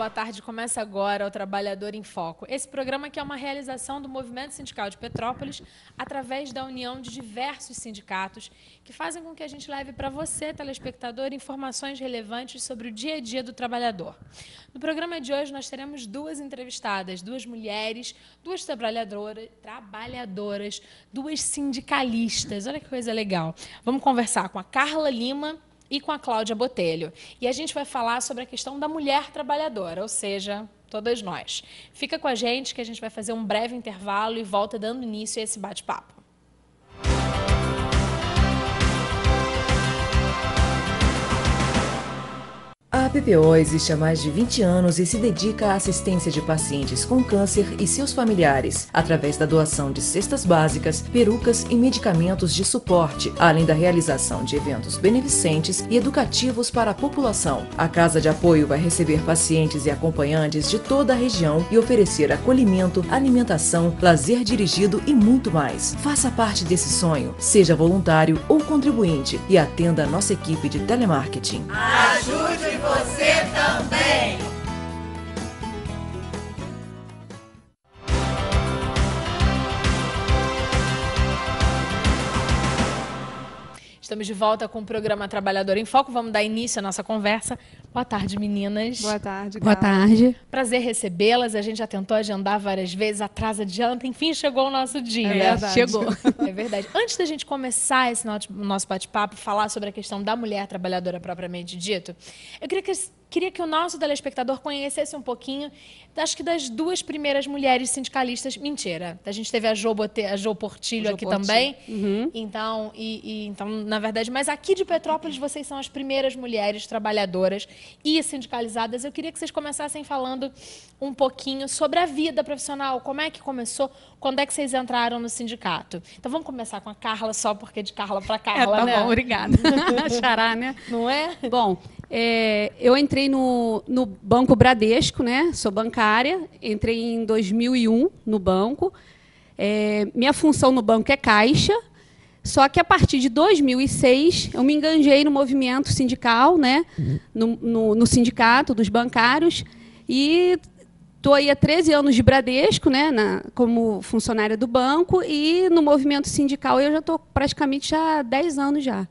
boa tarde. Começa agora o Trabalhador em Foco. Esse programa que é uma realização do Movimento Sindical de Petrópolis através da união de diversos sindicatos que fazem com que a gente leve para você, telespectador, informações relevantes sobre o dia a dia do trabalhador. No programa de hoje nós teremos duas entrevistadas, duas mulheres, duas trabalhadoras, duas sindicalistas. Olha que coisa legal. Vamos conversar com a Carla Lima e com a Cláudia Botelho. E a gente vai falar sobre a questão da mulher trabalhadora, ou seja, todas nós. Fica com a gente que a gente vai fazer um breve intervalo e volta dando início a esse bate-papo. A PPO existe há mais de 20 anos e se dedica à assistência de pacientes com câncer e seus familiares, através da doação de cestas básicas, perucas e medicamentos de suporte, além da realização de eventos beneficentes e educativos para a população. A Casa de Apoio vai receber pacientes e acompanhantes de toda a região e oferecer acolhimento, alimentação, lazer dirigido e muito mais. Faça parte desse sonho, seja voluntário ou contribuinte e atenda a nossa equipe de telemarketing. Ajude você também! Estamos de volta com o programa Trabalhador em Foco. Vamos dar início à nossa conversa. Boa tarde, meninas. Boa tarde, Boa Carla. tarde. Prazer recebê-las. A gente já tentou agendar várias vezes, atrasa, adianta. Enfim, chegou o nosso dia. É verdade. Chegou. É verdade. Antes da gente começar esse nosso bate-papo, falar sobre a questão da mulher trabalhadora propriamente dito, eu queria que o nosso telespectador conhecesse um pouquinho, acho que das duas primeiras mulheres sindicalistas. Mentira, a gente teve a Jo Portilho aqui também. Uhum. Então, então, na verdade, mas aqui de Petrópolis vocês são as primeiras mulheres trabalhadoras e sindicalizadas. Eu queria que vocês começassem falando um pouquinho sobre a vida profissional, como é que começou, quando é que vocês entraram no sindicato. Então vamos começar com a Carla, só porque de Carla para Carla, Tá né? bom, obrigada. Xará, né? Não é? Bom, eu entrei no Banco Bradesco, né? Sou bancária, entrei em 2001 no banco. Minha função no banco é caixa, só que a partir de 2006 eu me enganjei no movimento sindical, né? No sindicato dos bancários, e estou aí há 13 anos de Bradesco, né? Como funcionária do banco, e no movimento sindical eu já estou praticamente há 10 anos já.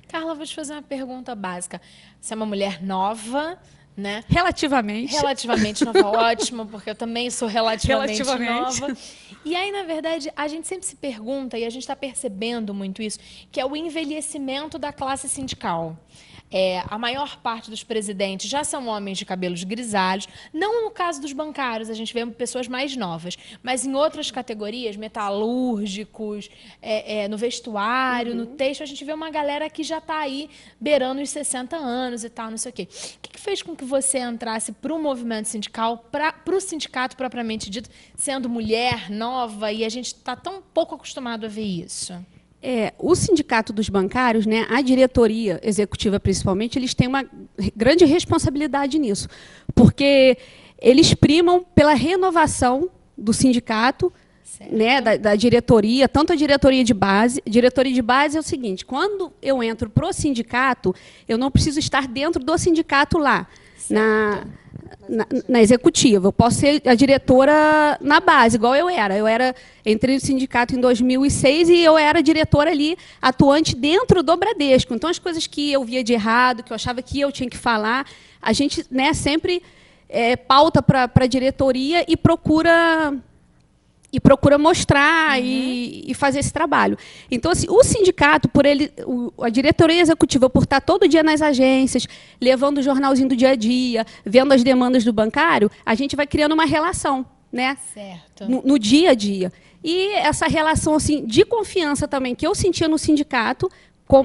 Carla, vou te fazer uma pergunta básica. Você é uma mulher nova, né? Relativamente. Relativamente nova, ótimo, porque eu também sou relativamente nova. E aí, na verdade, a gente sempre se pergunta, e a gente está percebendo muito isso, que é o envelhecimento da classe sindical. A maior parte dos presidentes já são homens de cabelos grisalhos. Não no caso dos bancários, a gente vê pessoas mais novas, mas em outras categorias, metalúrgicos, no vestuário, no texto, a gente vê uma galera que já está aí beirando os 60 anos e tal, não sei o quê. O que fez com que você entrasse para o movimento sindical, para o sindicato propriamente dito, sendo mulher, nova, e a gente está tão pouco acostumado a ver isso? O sindicato dos bancários, né, a diretoria executiva principalmente, eles têm uma grande responsabilidade nisso, porque eles primam pela renovação do sindicato, né, da diretoria, tanto a diretoria de base. A diretoria de base é o seguinte: quando eu entro para o sindicato, eu não preciso estar dentro do sindicato lá, na executiva. Eu posso ser a diretora na base, igual eu era. Entrei no sindicato em 2006 e eu era diretora ali, atuante dentro do Bradesco. Então, as coisas que eu via de errado, que eu achava que eu tinha que falar, a gente, né, sempre pauta para a diretoria e procura mostrar e fazer esse trabalho. Então, assim, o sindicato, a diretoria executiva, por estar todo dia nas agências, levando o jornalzinho do dia a dia, vendo as demandas do bancário, a gente vai criando uma relação, né? Certo. No dia a dia. E essa relação, assim, de confiança também que eu sentia no sindicato,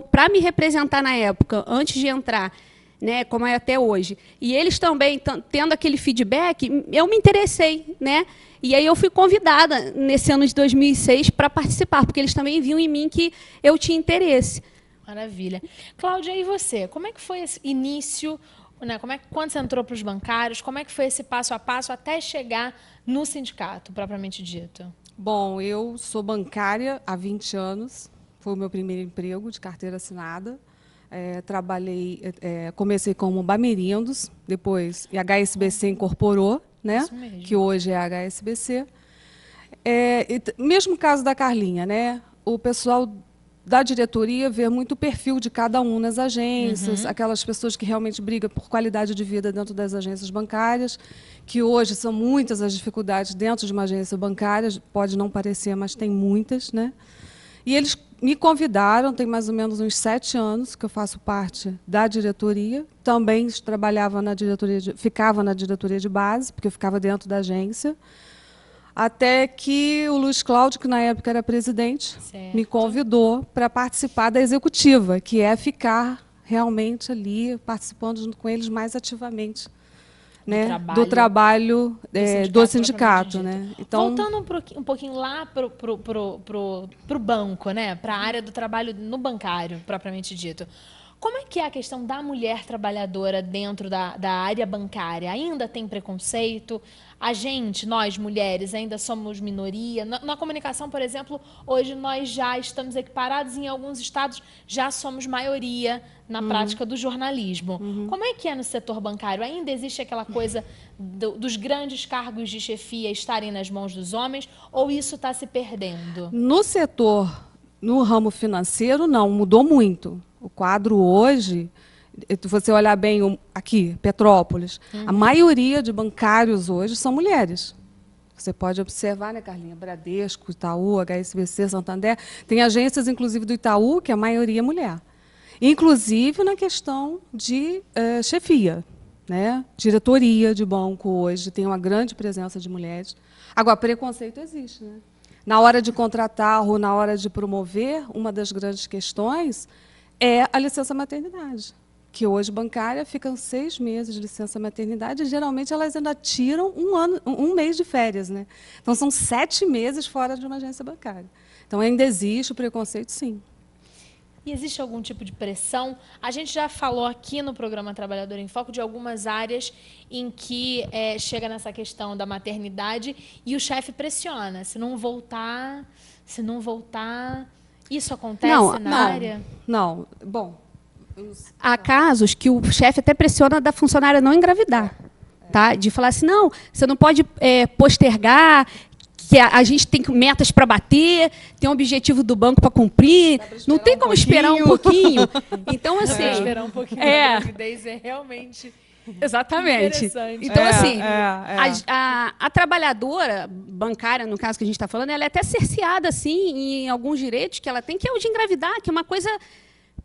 para me representar na época, antes de entrar, né, como é até hoje. E eles também, tendo aquele feedback, eu me interessei, né? E aí eu fui convidada, nesse ano de 2006, para participar, porque eles também viam em mim que eu tinha interesse. Maravilha. Cláudia, e você? Como é que foi esse início, né? Quando você entrou para os bancários, como é que foi esse passo a passo até chegar no sindicato, propriamente dito? Bom, eu sou bancária há 20 anos. Foi o meu primeiro emprego de carteira assinada. comecei como Bamerindos, depois a HSBC incorporou, né? Que hoje é a HSBC. Mesmo caso da Carlinha, né? O pessoal da diretoria vê muito o perfil de cada um nas agências, aquelas pessoas que realmente brigam por qualidade de vida dentro das agências bancárias, que hoje são muitas as dificuldades dentro de uma agência bancária, pode não parecer, mas tem muitas, né? E eles me convidaram, tem mais ou menos uns 7 anos que eu faço parte da diretoria, também ficava na diretoria de base, porque eu ficava dentro da agência, até que o Luiz Cláudio, que na época era presidente, me convidou para participar da executiva, que é ficar realmente ali, participando junto com eles mais ativamente, né, do trabalho do sindicato. Né? Então, voltando um pouquinho lá para o banco, né, para a área do trabalho no bancário, propriamente dito. Como é que é a questão da mulher trabalhadora dentro da área bancária? Ainda tem preconceito? Nós mulheres, ainda somos minoria? Na comunicação, por exemplo, hoje nós já estamos equiparados, em alguns estados já somos maioria na prática do jornalismo. Como é que é no setor bancário? Ainda existe aquela coisa dos grandes cargos de chefia estarem nas mãos dos homens, ou isso está se perdendo? No ramo financeiro, não, mudou muito. O quadro hoje, se você olhar bem aqui, Petrópolis, a maioria de bancários hoje são mulheres. Você pode observar, né, Carlinha? Bradesco, Itaú, HSBC, Santander. Tem agências, inclusive, do Itaú, que a maioria é mulher. Inclusive na questão de chefia. Né? Diretoria de banco hoje tem uma grande presença de mulheres. Agora, preconceito existe. Né? Na hora de contratar ou na hora de promover, uma das grandes questões é a licença-maternidade, que hoje bancária ficam 6 meses de licença-maternidade e geralmente elas ainda tiram um mês de férias. Né? Então, são 7 meses fora de uma agência bancária. Então, ainda existe o preconceito, sim. E existe algum tipo de pressão? A gente já falou aqui no programa Trabalhador em Foco de algumas áreas em que chega nessa questão da maternidade e o chefe pressiona. Se não voltar... Isso acontece na área? Não. Bom, há casos que o chefe até pressiona da funcionária não engravidar. Tá? De falar assim, não, você não pode postergar, que a gente tem metas para bater, tem um objetivo do banco para cumprir, não tem como esperar um pouquinho. Então, assim... esperar um pouquinho, a gravidez é realmente... Exatamente. Então, assim, a trabalhadora bancária, no caso que a gente está falando, ela é até cerceada, assim, em alguns direitos que ela tem, que é o de engravidar, que é uma coisa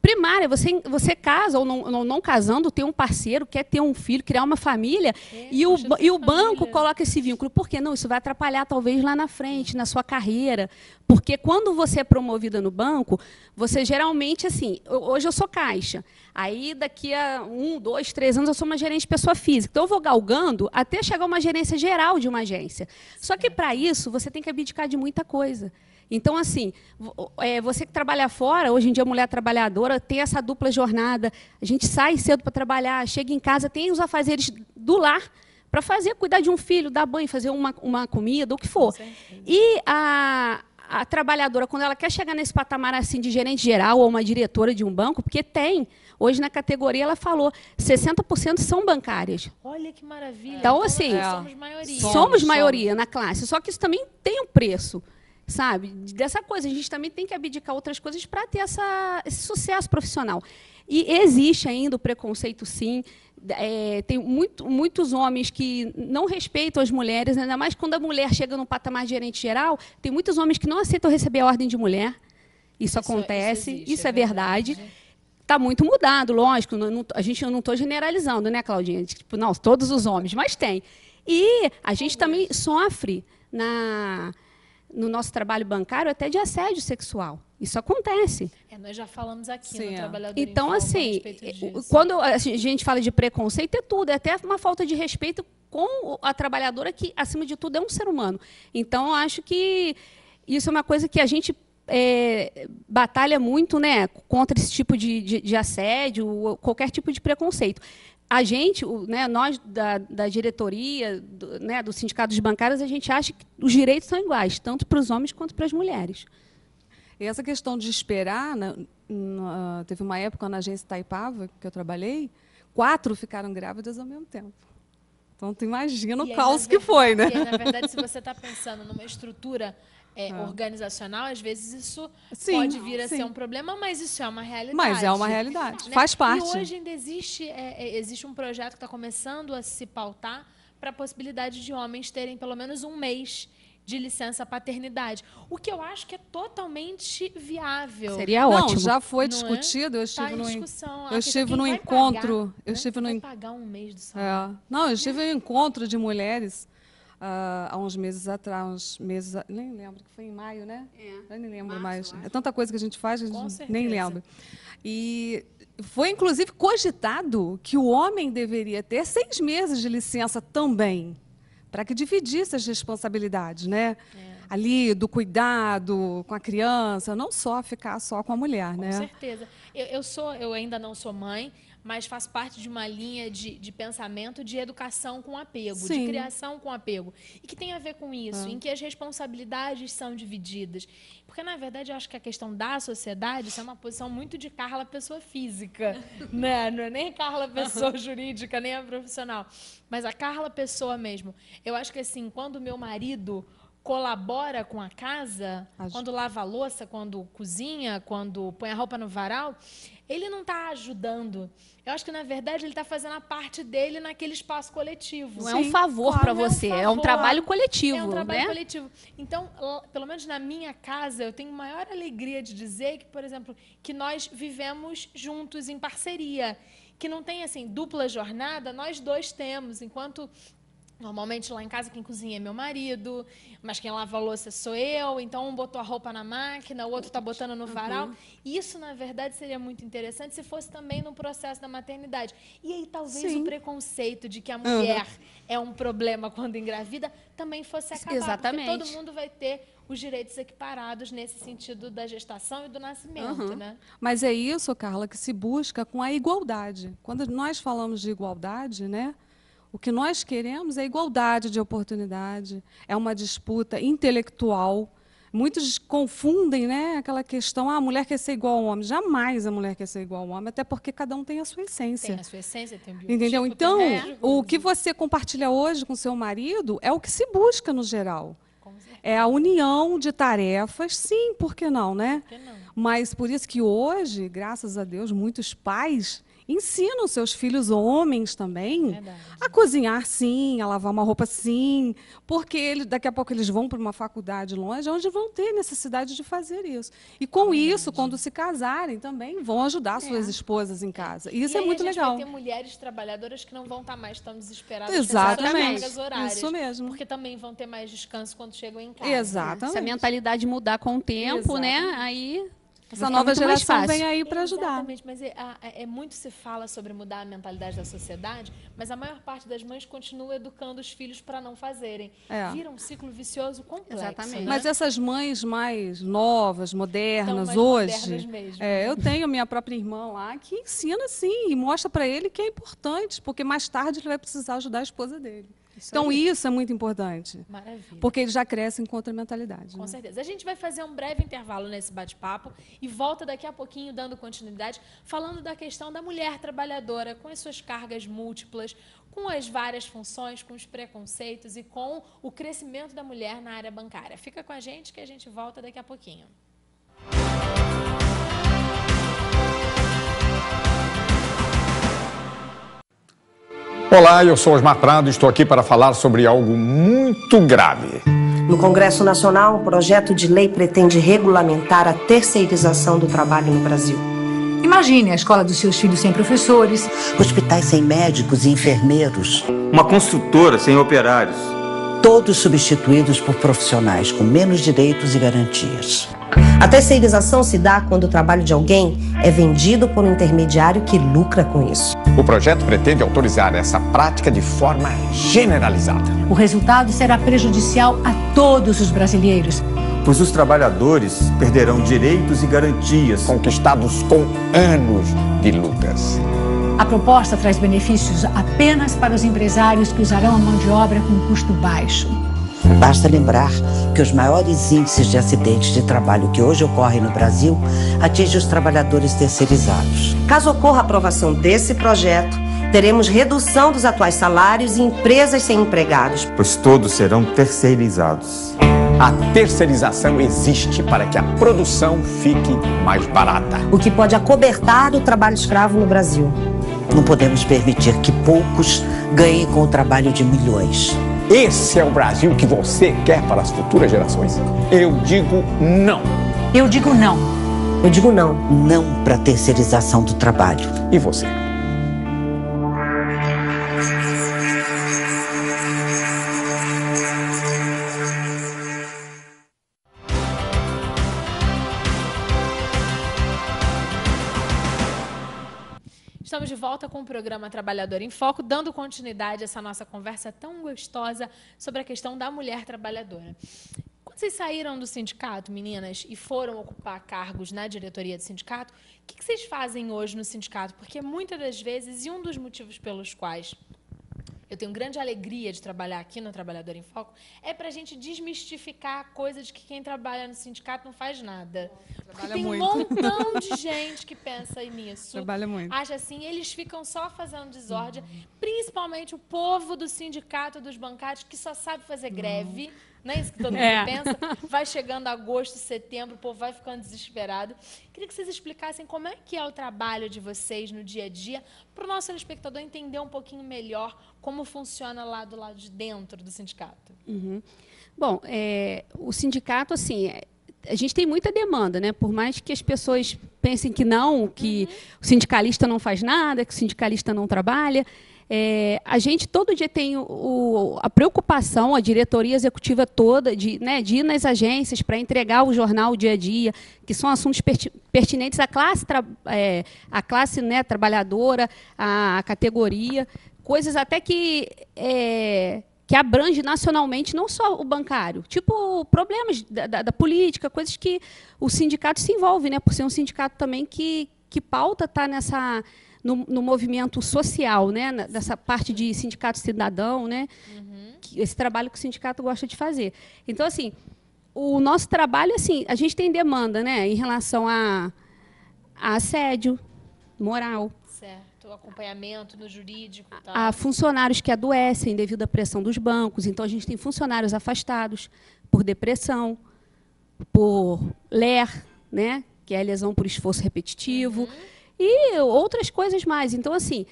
primária. Você casa ou não casando, tem um parceiro, quer ter um filho, criar uma família, e o banco coloca esse vínculo. Por quê? Não, isso vai atrapalhar talvez lá na frente, na sua carreira. Porque quando você é promovida no banco, você geralmente, assim, hoje eu sou caixa, aí daqui a 1, 2, 3 anos eu sou uma gerente de pessoa física. Então eu vou galgando até chegar a uma gerência geral de uma agência. Só que para isso você tem que abdicar de muita coisa. Então, assim, você que trabalha fora, hoje em dia mulher trabalhadora, tem essa dupla jornada, a gente sai cedo para trabalhar, chega em casa, tem os afazeres do lar para fazer, cuidar de um filho, dar banho, fazer uma comida, o que for. E a trabalhadora, quando ela quer chegar nesse patamar assim de gerente geral ou uma diretora de um banco, porque hoje na categoria ela falou, 60% são bancárias. Olha que maravilha. Então, assim, somos maioria. Somos maioria na classe, só que isso também tem um preço. Sabe? Dessa coisa, a gente também tem que abdicar outras coisas para ter esse sucesso profissional. E existe ainda o preconceito, sim. Tem muitos homens que não respeitam as mulheres, ainda mais quando a mulher chega no patamar de gerente geral, tem muitos homens que não aceitam receber a ordem de mulher. Isso acontece, isso é verdade. Está muito mudado, lógico. A gente não estou generalizando, né, Claudinha? Tipo, não, todos os homens, mas tem. E a gente também sofre no nosso trabalho bancário até de assédio sexual. Isso acontece. Nós já falamos aqui no Trabalhador Então, em Foco, assim, quando a gente fala de preconceito, é tudo. É até uma falta de respeito com a trabalhadora, que, acima de tudo, é um ser humano. Então, eu acho que isso é uma coisa que a gente batalha muito, né, contra esse tipo de assédio, qualquer tipo de preconceito. A gente, né, nós da diretoria, dos sindicatos bancários, a gente acha que os direitos são iguais, tanto para os homens quanto para as mulheres. E essa questão de esperar, né, teve uma época na agência Itaipava, que eu trabalhei, 4 ficaram grávidas ao mesmo tempo. Então, tu imagina o caos que foi, né? E aí, na verdade, se você está pensando numa estrutura organizacional, às vezes isso pode vir a ser um problema, mas isso é uma realidade. Mas é uma realidade, né? Faz parte. E hoje ainda existe um projeto que está começando a se pautar para a possibilidade de homens terem pelo menos um mês de licença paternidade, o que eu acho que é totalmente viável. Seria ótimo. Já foi discutido, eu estive no encontro, vai pagar um mês do salário. Não, eu estive em um encontro de mulheres há uns meses atrás, nem lembro, que foi em maio, né? Eu nem lembro mais. É tanta coisa que a gente faz, a gente nem lembra. E foi, inclusive, cogitado que o homem deveria ter 6 meses de licença também, para que dividisse as responsabilidades, né? Ali, do cuidado com a criança, não só ficar só com a mulher, né? Com certeza. Eu ainda não sou mãe, mas faço parte de uma linha de pensamento de educação com apego, de criação com apego. E que tem a ver com isso, em que as responsabilidades são divididas. Porque, na verdade, eu acho que a questão da sociedade, isso é uma posição muito de Carla, pessoa física, né? Não é nem Carla, pessoa jurídica, nem a profissional. Mas a Carla, pessoa mesmo. Eu acho que, assim, quando o meu marido colabora com a casa, quando lava a louça, quando cozinha, quando põe a roupa no varal, ele não está ajudando. Eu acho que, na verdade, ele está fazendo a parte dele naquele espaço coletivo. Não é um favor para você, é um trabalho coletivo. É um trabalho coletivo. Então, pelo menos na minha casa, eu tenho maior alegria de dizer que, por exemplo, que nós vivemos juntos em parceria. Que não tem, assim, dupla jornada, nós dois temos, enquanto... Normalmente, lá em casa, quem cozinha é meu marido, mas quem lava a louça sou eu. Então, um botou a roupa na máquina, o outro está botando no varal. Isso, na verdade, seria muito interessante se fosse também no processo da maternidade. E aí, talvez o preconceito de que a mulher é um problema quando engravida também fosse acabar. Exatamente. Porque todo mundo vai ter os direitos equiparados nesse sentido da gestação e do nascimento, né? Mas é isso, Carla, que se busca com a igualdade. Quando nós falamos de igualdade, né? O que nós queremos é igualdade de oportunidade, é uma disputa intelectual. Muitos confundem, né, aquela questão, a mulher quer ser igual ao homem. Jamais a mulher quer ser igual ao homem, até porque cada um tem a sua essência. Tem a sua essência, tem o biotipo. Entendeu? Então, o que você compartilha hoje com seu marido é o que se busca no geral. É a união de tarefas, sim, por que não, né? Por que não? Mas por isso que hoje, graças a Deus, muitos pais ensinam seus filhos homens também a cozinhar, sim, a lavar uma roupa, sim, porque daqui a pouco eles vão para uma faculdade longe, onde vão ter necessidade de fazer isso. E com isso, quando se casarem, também vão ajudar suas esposas em casa. E isso é muito legal. Vai ter mulheres trabalhadoras que não vão estar mais tão desesperadas Exatamente. com as cargas horárias. Isso mesmo. Porque também vão ter mais descanso quando chegam em casa. Exatamente. Se a mentalidade mudar com o tempo, né? Aí... Essa nova geração vem aí para ajudar. Exatamente, mas muito se fala sobre mudar a mentalidade da sociedade, mas a maior parte das mães continua educando os filhos para não fazerem. Vira um ciclo vicioso complexo. Exatamente. Né? Mas essas mães mais novas, modernas, hoje, eu tenho minha própria irmã lá que ensina sim e mostra para ele que é importante, porque mais tarde ele vai precisar ajudar a esposa dele. Então, isso é muito importante. Maravilha. Porque eles já crescem com outra mentalidade. Com certeza. A gente vai fazer um breve intervalo nesse bate-papo e volta daqui a pouquinho, dando continuidade, falando da questão da mulher trabalhadora, com as suas cargas múltiplas, com as várias funções, com os preconceitos e com o crescimento da mulher na área bancária. Fica com a gente que a gente volta daqui a pouquinho. Olá, eu sou Osmar Prado e estou aqui para falar sobre algo muito grave. No Congresso Nacional, um projeto de lei pretende regulamentar a terceirização do trabalho no Brasil. Imagine a escola dos seus filhos sem professores, hospitais sem médicos e enfermeiros, uma construtora sem operários. Todos substituídos por profissionais com menos direitos e garantias. A terceirização se dá quando o trabalho de alguém é vendido por um intermediário que lucra com isso. O projeto pretende autorizar essa prática de forma generalizada. O resultado será prejudicial a todos os brasileiros, pois os trabalhadores perderão direitos e garantias conquistados com anos de lutas. A proposta traz benefícios apenas para os empresários que usarão a mão de obra com custo baixo. Basta lembrar que os maiores índices de acidentes de trabalho que hoje ocorrem no Brasil atingem os trabalhadores terceirizados. Caso ocorra a aprovação desse projeto, teremos redução dos atuais salários e empresas sem empregados, pois todos serão terceirizados. A terceirização existe para que a produção fique mais barata, o que pode acobertar o trabalho escravo no Brasil. Não podemos permitir que poucos ganhem com o trabalho de milhões. Esse é o Brasil que você quer para as futuras gerações? Eu digo não. Eu digo não. Eu digo não. Não para a terceirização do trabalho. E você? Estamos de volta com o programa Trabalhador em Foco, dando continuidade a essa nossa conversa tão gostosa sobre a questão da mulher trabalhadora. Quando vocês saíram do sindicato, meninas, e foram ocupar cargos na diretoria do sindicato, o que vocês fazem hoje no sindicato? Porque muitas das vezes, e um dos motivos pelos quais eu tenho grande alegria de trabalhar aqui no Trabalhador em Foco, é para a gente desmistificar a coisa de que quem trabalha no sindicato não faz nada. Porque tem um montão de gente que pensa nisso. Trabalha muito. Acha assim, eles ficam só fazendo desordem, principalmente o povo do sindicato dos bancários, que só sabe fazer greve. Não é isso que todo mundo pensa? Vai chegando agosto, setembro, o povo vai ficando desesperado. Queria que vocês explicassem como é que é o trabalho de vocês no dia a dia, para o nosso telespectador entender um pouquinho melhor como funciona lá do lado de dentro do sindicato. Uhum. Bom, o sindicato, assim, a gente tem muita demanda, né? Por mais que as pessoas pensem que não, que o sindicalista não faz nada, que o sindicalista não trabalha, a gente todo dia tem a preocupação, a diretoria executiva toda, de ir nas agências para entregar o jornal dia a dia, que são assuntos pertinentes à classe, trabalhadora, à categoria, coisas até que abrange nacionalmente, não só o bancário, tipo problemas da política, coisas que o sindicato se envolve, né, por ser um sindicato também que pauta está no movimento social, né, dessa parte de sindicato cidadão, né, esse trabalho que o sindicato gosta de fazer. Então, assim, o nosso trabalho, assim, a gente tem demanda, né, em relação a assédio moral. Certo, acompanhamento no jurídico. Tá? Há funcionários que adoecem devido à pressão dos bancos. Então, a gente tem funcionários afastados por depressão, por LER, né, que é a lesão por esforço repetitivo, e outras coisas mais. Então, assim,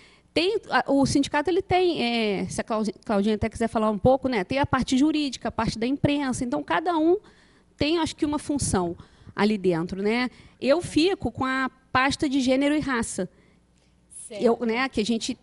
o sindicato ele tem, se a Claudinha até quiser falar um pouco, né, tem a parte jurídica, a parte da imprensa. Então, cada um tem, acho que, uma função ali dentro, né? Eu fico com a pasta de gênero e raça. Que a gente,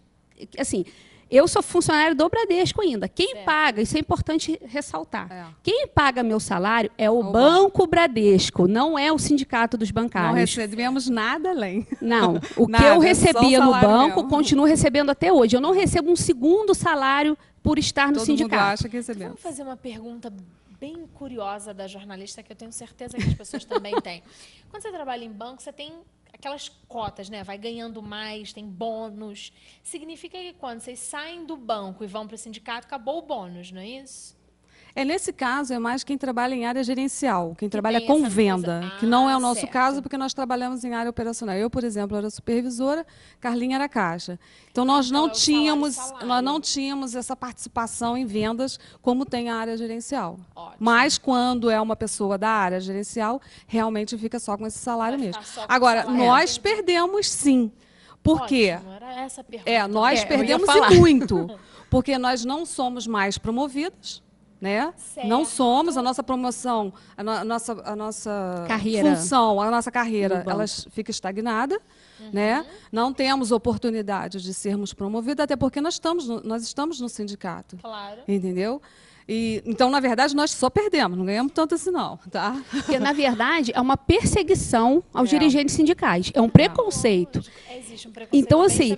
assim, eu sou funcionário do Bradesco ainda. Quem paga, isso é importante ressaltar, quem paga meu salário é o Banco Bradesco, não é o Sindicato dos Bancários. Não recebemos nada além. Não, o que eu recebia no banco, continuo recebendo até hoje. Eu não recebo um segundo salário por estar no sindicato. Todo mundo acha que recebemos. Vamos fazer uma pergunta bem curiosa da jornalista, que eu tenho certeza que as pessoas também têm. Quando você trabalha em banco, você tem aquelas cotas, né? Vai ganhando mais, tem bônus. Significa que quando vocês saem do banco e vão para o sindicato, acabou o bônus, não é isso? Nesse caso, é mais quem trabalha em área gerencial, quem trabalha com venda, que não é o nosso caso, porque nós trabalhamos em área operacional. Eu, por exemplo, era supervisora, Carlinha era caixa. Então, nós não tínhamos essa participação em vendas como tem a área gerencial. Ótimo. Mas, quando é uma pessoa da área gerencial, realmente fica só com esse salário mesmo. Agora, nós perdemos sim. Por quê? Era essa a pergunta. Nós perdemos e muito. Porque nós não somos mais promovidas. Né? Não somos, a nossa promoção, a nossa carreira. Função, a nossa carreira, ela fica estagnada. Né? Não temos oportunidade de sermos promovidos, até porque nós estamos no sindicato. Claro. Entendeu? Então, na verdade, nós só perdemos, não ganhamos tanto assim, não. Tá? Porque, na verdade, é uma perseguição aos dirigentes sindicais. É um preconceito. Existe um preconceito então, assim,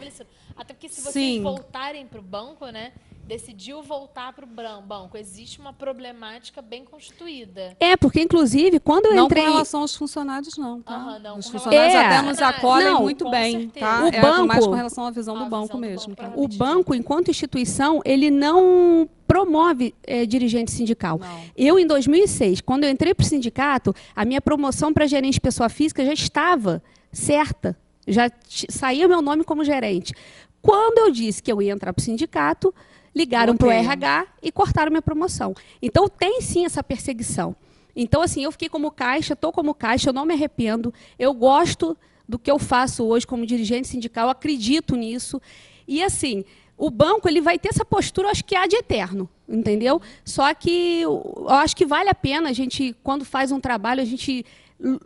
até porque se vocês voltarem para o banco, né? Decidiu voltar para o banco. Existe uma problemática bem constituída. Porque, inclusive, quando eu entrei... Não com relação aos funcionários, não. Tá? Não, os funcionários até nos acolhem muito bem. Tá? O banco, mais com relação à visão do banco mesmo. O banco, enquanto instituição, ele não promove dirigente sindical. Não. Eu, em 2006, quando eu entrei para o sindicato, a minha promoção para gerente de pessoa física já estava certa. Já saía meu nome como gerente. Quando eu disse que eu ia entrar para o sindicato, ligaram para o RH e cortaram minha promoção. Então, tem sim essa perseguição. Então, assim, eu fiquei como caixa, estou como caixa, eu não me arrependo, eu gosto do que eu faço hoje como dirigente sindical, acredito nisso. E, assim, o banco ele vai ter essa postura, acho que há de eterno, entendeu? Só que eu acho que vale a pena a gente, quando faz um trabalho, a gente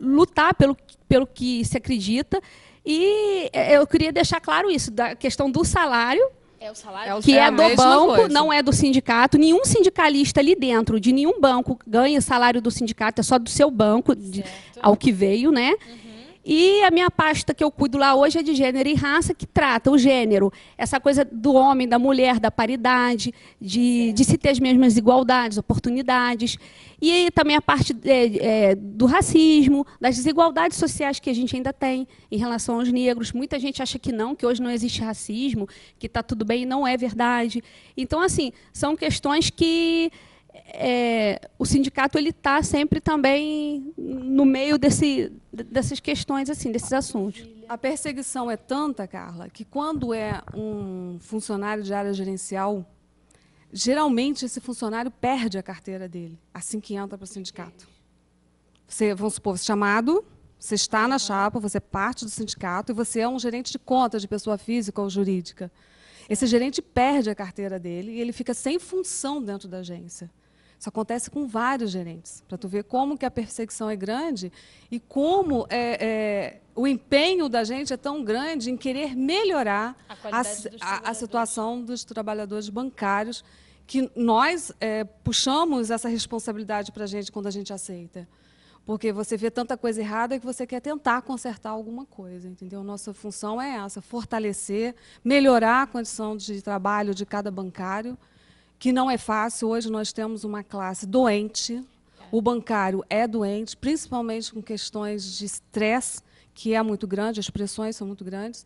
lutar pelo que se acredita. E eu queria deixar claro isso, da questão do salário, o salário que é do banco, não é do sindicato. Nenhum sindicalista ali dentro de nenhum banco ganha salário do sindicato, é só do seu banco, ao que veio, né? E a minha pasta que eu cuido lá hoje é de gênero e raça, que trata o gênero, essa coisa do homem, da mulher, da paridade, de se ter as mesmas igualdades, oportunidades. E também a parte do racismo, das desigualdades sociais que a gente ainda tem em relação aos negros. Muita gente acha que não, que hoje não existe racismo, que está tudo bem, e não é verdade. Então, assim, são questões que o sindicato ele está sempre também no meio dessas questões, assim, desses assuntos. A perseguição é tanta, Carla, que quando é um funcionário de área gerencial, geralmente esse funcionário perde a carteira dele assim que entra para o sindicato. Você, vamos supor, chamado, você está na chapa, você é parte do sindicato e você é um gerente de conta de pessoa física ou jurídica. Esse gerente perde a carteira dele e ele fica sem função dentro da agência. Isso acontece com vários gerentes, para tu ver como que a perseguição é grande e como o empenho da gente é tão grande em querer melhorar a situação dos trabalhadores bancários, que nós puxamos essa responsabilidade para a gente quando a gente aceita. Porque você vê tanta coisa errada que você quer tentar consertar alguma coisa, entendeu? Nossa função é essa, fortalecer, melhorar a condição de trabalho de cada bancário, que não é fácil. Hoje nós temos uma classe doente, o bancário é doente, principalmente com questões de estresse, que é muito grande, as pressões são muito grandes,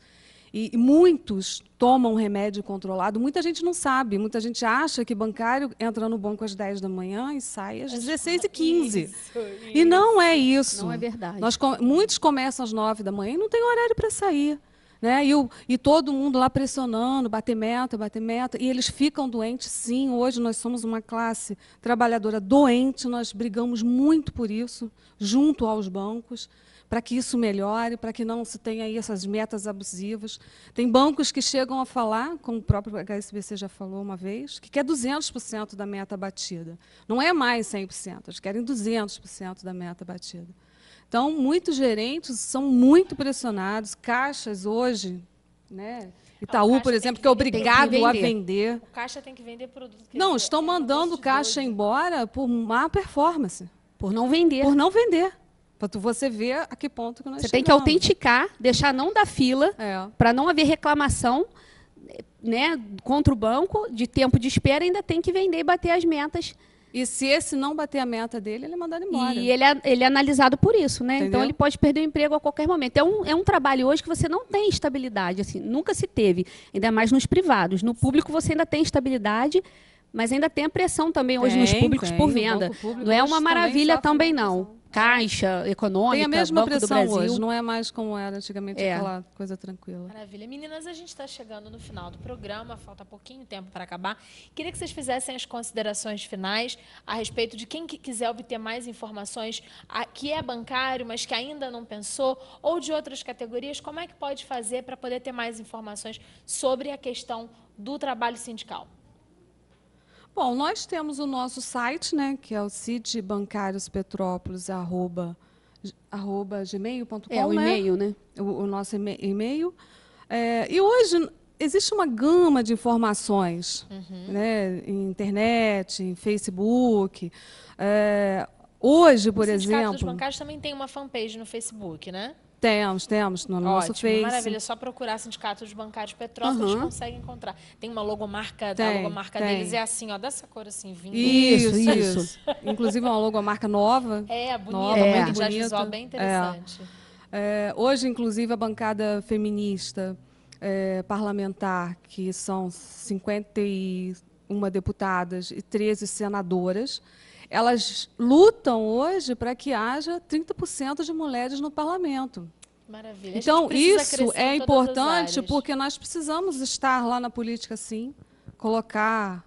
e muitos tomam remédio controlado. Muita gente não sabe, muita gente acha que bancário entra no banco às 10 da manhã e sai às 16h15. Isso. E não é isso. Não é verdade. Muitos começam às 9 da manhã e não tem horário para sair. Né? E todo mundo lá pressionando, bater meta, e eles ficam doentes, sim. Hoje nós somos uma classe trabalhadora doente, nós brigamos muito por isso, junto aos bancos, para que isso melhore, para que não se tenha aí essas metas abusivas. Tem bancos que chegam a falar, como o próprio HSBC já falou uma vez, que quer 200% da meta batida. Não é mais 100%, eles querem 200% da meta batida. Então, muitos gerentes são muito pressionados, caixas hoje, né? Itaú, por exemplo, que é obrigado a vender. O caixa tem que vender produto. Não, estão mandando o caixa embora por má performance. Por não vender. Por não vender. Para você ver a que ponto que nós chegamos. Você tem que autenticar, deixar não dar fila, para não haver reclamação, né, contra o banco, de tempo de espera, ainda tem que vender e bater as metas. E se esse não bater a meta dele, ele é mandado embora. E ele é analisado por isso, né? Entendeu? Então ele pode perder o emprego a qualquer momento. É um trabalho hoje que você não tem estabilidade, assim, nunca se teve, ainda mais nos privados. No público você ainda tem estabilidade, mas ainda tem a pressão também hoje nos públicos por venda. Não é uma maravilha também, não. Caixa, Econômica, tem a mesma Banco pressão do Brasil. Hoje, não é mais como era antigamente, aquela coisa tranquila. Maravilha. Meninas, a gente está chegando no final do programa, falta pouquinho tempo para acabar. Queria que vocês fizessem as considerações finais a respeito de quem quiser obter mais informações, que é bancário, mas que ainda não pensou, ou de outras categorias, como é que pode fazer para poder ter mais informações sobre a questão do trabalho sindical? Bom, nós temos o nosso site, né, que é o citbancariospetropolis@gmail.com. É o e-mail, né? O nosso e-mail. E hoje existe uma gama de informações, né, em internet, em Facebook. Hoje, por exemplo... O Sindicato dos Bancários também tem uma fanpage no Facebook, né? Temos no nosso Face. Maravilha, é só procurar Sindicato dos Bancários Petrópolis, consegue encontrar. Tem uma logomarca, a logomarca deles é assim, ó, dessa cor assim, vinho. Isso. Inclusive uma logomarca nova. Bonita, nova, muito bonita. Visual bem interessante. Hoje, inclusive, a bancada feminista parlamentar, que são 53 31 deputadas e 13 senadoras. Elas lutam hoje para que haja 30% de mulheres no parlamento. Maravilha. Então, isso é importante porque nós precisamos estar lá na política, sim, colocar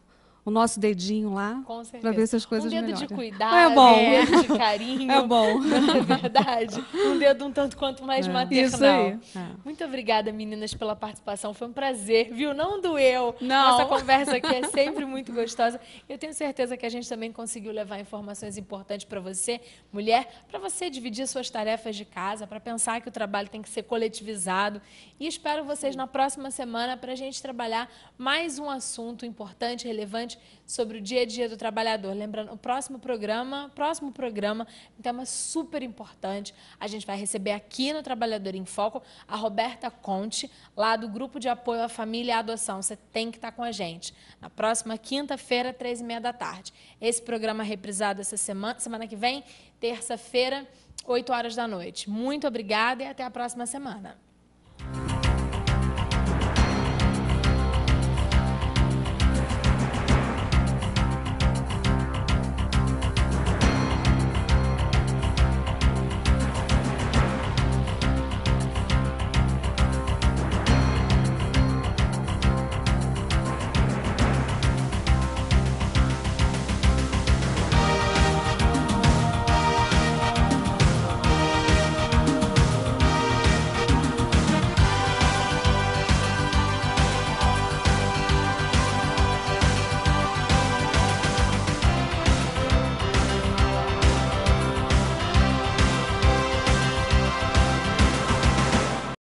o nosso dedinho lá para ver se as coisas melhoram. Um dedo de cuidado, um dedo de carinho. É bom. Não é verdade? Um dedo um tanto quanto mais maternal. Isso aí. Muito obrigada, meninas, pela participação. Foi um prazer, viu? Não doeu. Não. Nossa conversa aqui é sempre muito gostosa. Eu tenho certeza que a gente também conseguiu levar informações importantes para você, mulher, para você dividir suas tarefas de casa, para pensar que o trabalho tem que ser coletivizado. E espero vocês na próxima semana para a gente trabalhar mais um assunto importante, relevante, sobre o dia a dia do trabalhador. Lembrando, o próximo programa, um tema super importante. A gente vai receber aqui no Trabalhador em Foco a Roberta Conte, lá do Grupo de Apoio à Família e à Adoção. Você tem que estar com a gente. Na próxima quinta-feira, 3h30 da tarde. Esse programa reprisado essa semana que vem, terça-feira, 8 horas da noite. Muito obrigada e até a próxima semana.